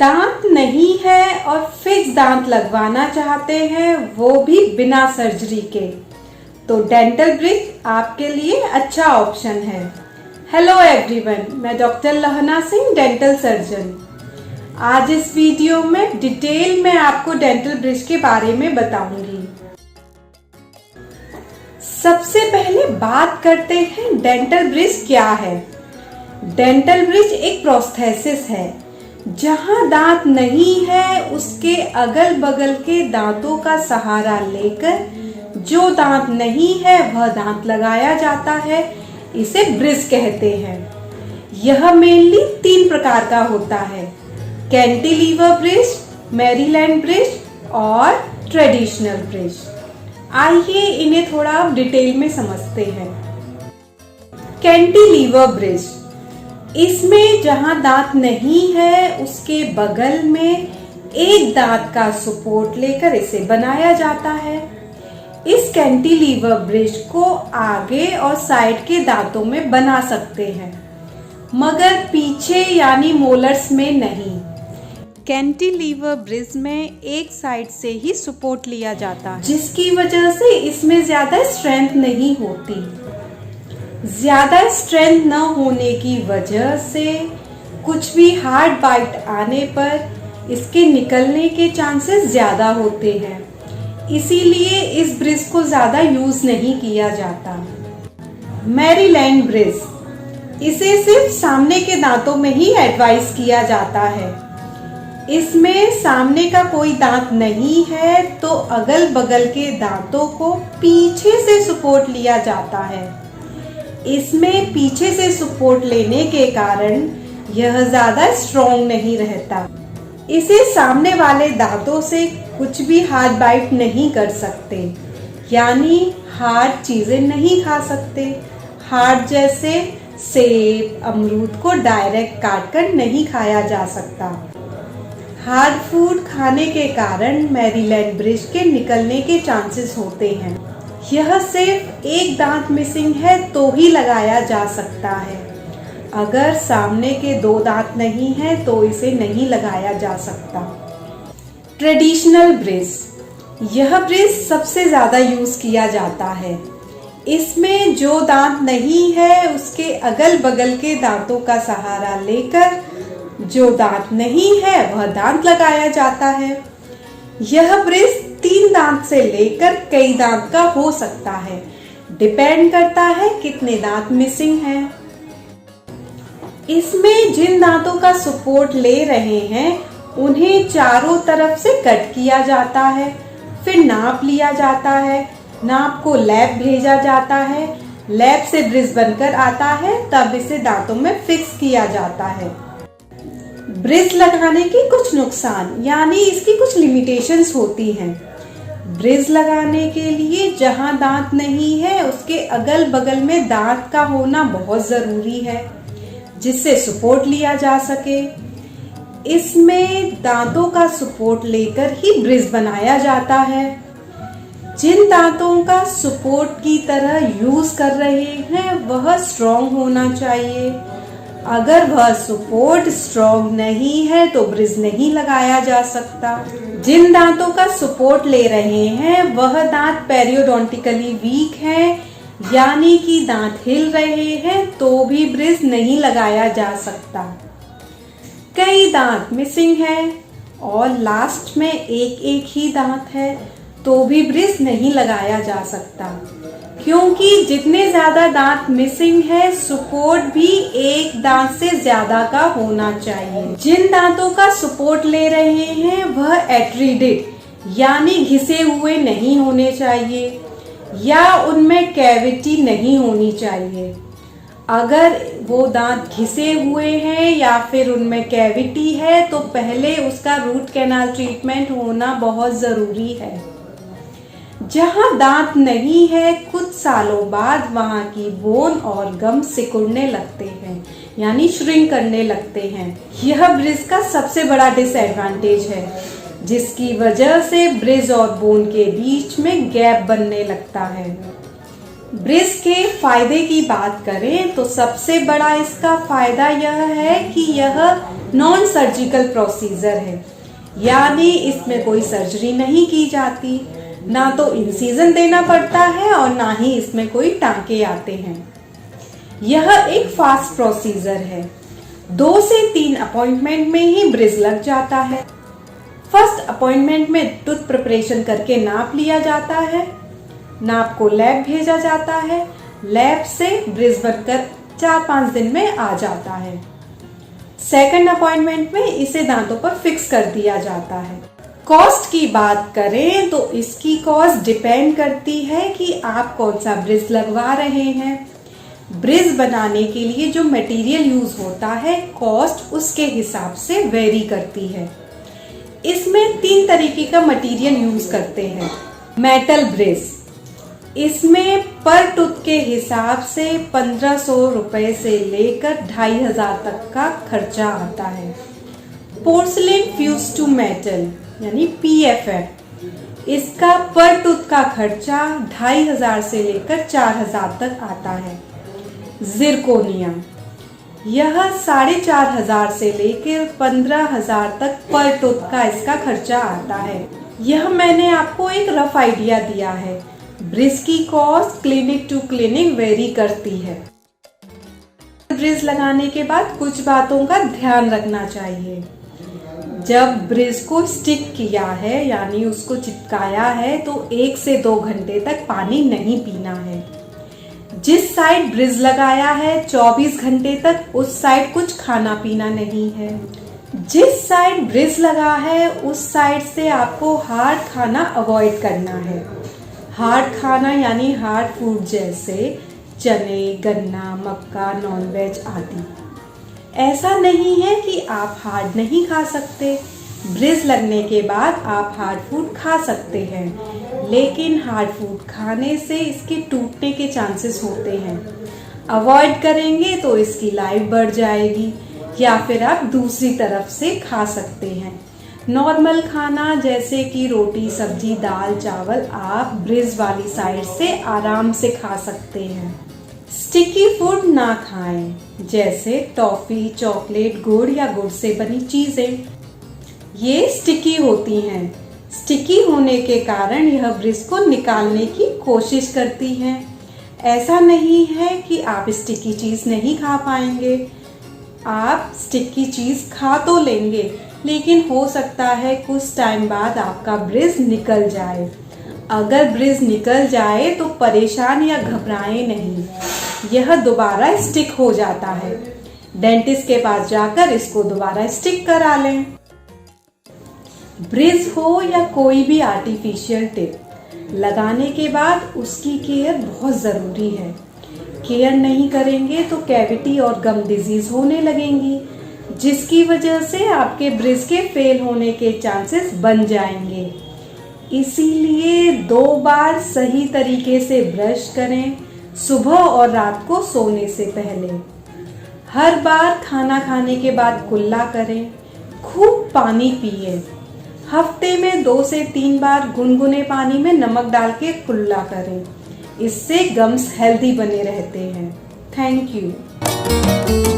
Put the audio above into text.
दांत नहीं है और फिक्स दांत लगवाना चाहते हैं, वो भी बिना सर्जरी के, तो डेंटल ब्रिज आपके लिए अच्छा ऑप्शन है। हेलो एवरीवन, मैं डॉक्टर लहना सिंह, डेंटल सर्जन। आज इस वीडियो में डिटेल में आपको डेंटल ब्रिज के बारे में बताऊंगी। सबसे पहले बात करते हैं डेंटल ब्रिज क्या है। डेंटल ब्रिज एक प्रोस्थेसिस है। जहां दांत नहीं है उसके अगल बगल के दांतों का सहारा लेकर जो दांत नहीं है वह दांत लगाया जाता है। इसे ब्रिज कहते हैं। यह मेनली 3 प्रकार का होता है: कैंटिलीवर ब्रिज, मैरीलैंड ब्रिज और ट्रेडिशनल ब्रिज। आइए इन्हें थोड़ा आप डिटेल में समझते हैं। कैंटिलीवर ब्रिज, इसमें जहां दांत नहीं है उसके बगल में एक दांत का सपोर्ट लेकर इसे बनाया जाता है। इस कैंटिलीवर ब्रिज को आगे और साइड के दांतों में बना सकते हैं, मगर पीछे यानी मोलर्स में नहीं। कैंटिलीवर ब्रिज में एक साइड से ही सपोर्ट लिया जाता है, जिसकी वजह से इसमें ज्यादा स्ट्रेंथ नहीं होती। ज्यादा स्ट्रेंथ न होने की वजह से कुछ भी हार्ड बाइट आने पर इसके निकलने के चांसेस ज्यादा होते हैं, इसीलिए इस ब्रिज को ज्यादा यूज नहीं किया जाता। मैरीलैंड ब्रिज, इसे सिर्फ सामने के दांतों में ही एडवाइस किया जाता है। इसमें सामने का कोई दांत नहीं है तो अगल बगल के दांतों को पीछे से सपोर्ट लिया जाता है। इसमें पीछे से सपोर्ट लेने के कारण यह ज्यादा स्ट्रॉन्ग नहीं रहता। इसे सामने वाले दांतों से कुछ भी हार्ड बाइट नहीं कर सकते, यानी हार्ड चीजें नहीं खा सकते। हार्ड जैसे सेब, अमरूद को डायरेक्ट काटकर नहीं खाया जा सकता। हार्ड फूड खाने के कारण मैरीलैंड ब्रिज के निकलने के चांसेस होते हैं। यह सिर्फ एक दांत मिसिंग है तो ही लगाया जा सकता है। अगर सामने के 2 दांत नहीं है तो इसे नहीं लगाया जा सकता। ट्रेडिशनल ब्रिज, यह ब्रिज सबसे ज्यादा यूज किया जाता है। इसमें जो दांत नहीं है उसके अगल बगल के दांतों का सहारा लेकर जो दांत नहीं है वह दांत लगाया जाता है। यह ब्रिज 3 दांत से लेकर कई दांत का हो सकता है, डिपेंड करता है कितने दांत मिसिंग हैं। इसमें जिन दांतों का सपोर्ट ले रहे हैं उन्हें चारों तरफ से कट किया जाता है, फिर नाप लिया जाता है। नाप को लैब भेजा जाता है, लैब से ब्रिज बनकर आता है, तब इसे दांतों में फिक्स किया जाता है। ब्रिज लगाने के कुछ नुकसान यानी इसकी कुछ लिमिटेशंस होती हैं। ब्रिज लगाने के लिए जहां दांत नहीं है उसके अगल बगल में दांत का होना बहुत जरूरी है, जिससे सपोर्ट लिया जा सके। इसमें दांतों का सपोर्ट लेकर ही ब्रिज बनाया जाता है। जिन दांतों का सपोर्ट की तरह यूज कर रहे हैं वह स्ट्रॉन्ग होना चाहिए। अगर वह सपोर्ट स्ट्रॉन्ग नहीं है तो ब्रिज नहीं लगाया जा सकता। जिन दांतों का सपोर्ट ले रहे हैं वह दांत पेरियोडोंटिकली वीक हैं, यानी कि दांत हिल रहे हैं तो भी ब्रिज नहीं लगाया जा सकता। कई दांत मिसिंग है और लास्ट में एक ही दांत है तो भी ब्रिज नहीं लगाया जा सकता, क्योंकि जितने ज्यादा दांत मिसिंग है सपोर्ट भी एक दांत से ज्यादा का होना चाहिए। जिन दांतों का सपोर्ट ले रहे हैं वह एट्रीडेड यानी घिसे हुए नहीं होने चाहिए या उनमें कैविटी नहीं होनी चाहिए। अगर वो दांत घिसे हुए हैं या फिर उनमें कैविटी है तो पहले उसका रूट कैनाल ट्रीटमेंट होना बहुत जरूरी है। जहां दांत नहीं है कुछ सालों बाद वहां की बोन और गम सिकुड़ने लगते हैं, यानी श्रिंक करने लगते हैं। यह ब्रिज का सबसे बड़ा डिसएडवांटेज है, जिसकी वजह से ब्रिज और बोन के बीच में गैप बनने लगता है। ब्रिज के फायदे की बात करें तो सबसे बड़ा इसका फायदा यह है कि यह नॉन सर्जिकल प्रोसीजर है, यानी इसमें कोई सर्जरी नहीं की जाती, ना तो इंसिजन देना पड़ता है और ना ही इसमें कोई टांके आते हैं। यह एक फास्ट प्रोसीजर है। 2 से 3 अपॉइंटमेंट में ही ब्रिज लग जाता है। फर्स्ट अपॉइंटमेंट में टूथ प्रिपरेशन करके नाप लिया जाता है, नाप को लैब भेजा जाता है, लैब से ब्रिज बनकर 4-5 दिन में आ जाता है। सेकंड अपॉइंटमेंट में इसे दांतों पर फिक्स कर दिया जाता है। कॉस्ट की बात करें तो इसकी कॉस्ट डिपेंड करती है कि आप कौन सा ब्रिज लगवा रहे हैं। ब्रिज बनाने के लिए जो मटेरियल यूज होता है, कॉस्ट उसके हिसाब से वेरी करती है। इसमें 3 तरीके का मटेरियल यूज करते हैं। मेटल ब्रिज, इसमें पर टूथ के हिसाब से 1500 रुपए से लेकर 2500 तक का खर्चा आता है। पोर्सलिन फ्यूज टू मेटल यानी PFM, इसका पर टूथ का खर्चा 2500 से लेकर 4000 तक आता है। जिरकोनिया, यह 4500 से लेकर 15000 तक पर टूथ का इसका खर्चा आता है। यह मैंने आपको एक रफ आइडिया दिया है। ब्रिज की cost clinic to clinic vary करती है। ब्रिज लगाने के बाद कुछ बातों का ध्यान रखना चाहिए। जब ब्रिज को स्टिक किया है यानी उसको चिपकाया है तो 1 से 2 घंटे तक पानी नहीं पीना है। जिस साइड ब्रिज लगाया है 24 घंटे तक उस साइड कुछ खाना पीना नहीं है। जिस साइड ब्रिज लगा है उस साइड से आपको हार्ड खाना अवॉइड करना है। हार्ड खाना यानी हार्ड फूड जैसे चने, गन्ना, मक्का, नॉनवेज आदि। ऐसा नहीं है कि आप हार्ड नहीं खा सकते। ब्रिज लगने के बाद आप हार्ड फूड खा सकते हैं, लेकिन हार्ड फूड खाने से इसके टूटने के चांसेस होते हैं। अवॉइड करेंगे तो इसकी लाइफ बढ़ जाएगी, या फिर आप दूसरी तरफ से खा सकते हैं। नॉर्मल खाना जैसे कि रोटी, सब्जी, दाल, चावल आप ब्रिज वाली साइड से आराम से खा सकते हैं। स्टिकी फूड ना खाएं, जैसे टॉफी, चॉकलेट, गुड़ या गुड़ से बनी चीजें। ये स्टिकी होती हैं। स्टिकी होने के कारण यह ब्रिज को निकालने की कोशिश करती हैं। ऐसा नहीं है कि आप स्टिकी चीज नहीं खा पाएंगे, आप स्टिकी चीज खा तो लेंगे, लेकिन हो सकता है कुछ टाइम बाद आपका ब्रिज निकल जाए। अगर ब्रिज निकल जाए तो परेशान या घबराएं नहीं, यह दोबारा स्टिक हो जाता है। डेंटिस्ट के पास जाकर इसको दोबारा स्टिक करा लें। ब्रिज हो या कोई भी आर्टिफिशियल टिप, लगाने के बाद उसकी केयर बहुत जरूरी है। केयर नहीं करेंगे तो कैविटी और गम डिजीज होने लगेंगी, जिसकी वजह से आपके ब्रिज के फेल होने के चांसेस बन जाएंगे। इसीलिए 2 बार सही तरीके से ब्रश करें, सुबह और रात को सोने से पहले। हर बार खाना खाने के बाद कुल्ला करें। खूब पानी पिए। हफ्ते में 2 से 3 बार गुनगुने पानी में नमक डाल के कुल्ला करें। इससे गम्स हेल्दी बने रहते हैं। Thank you.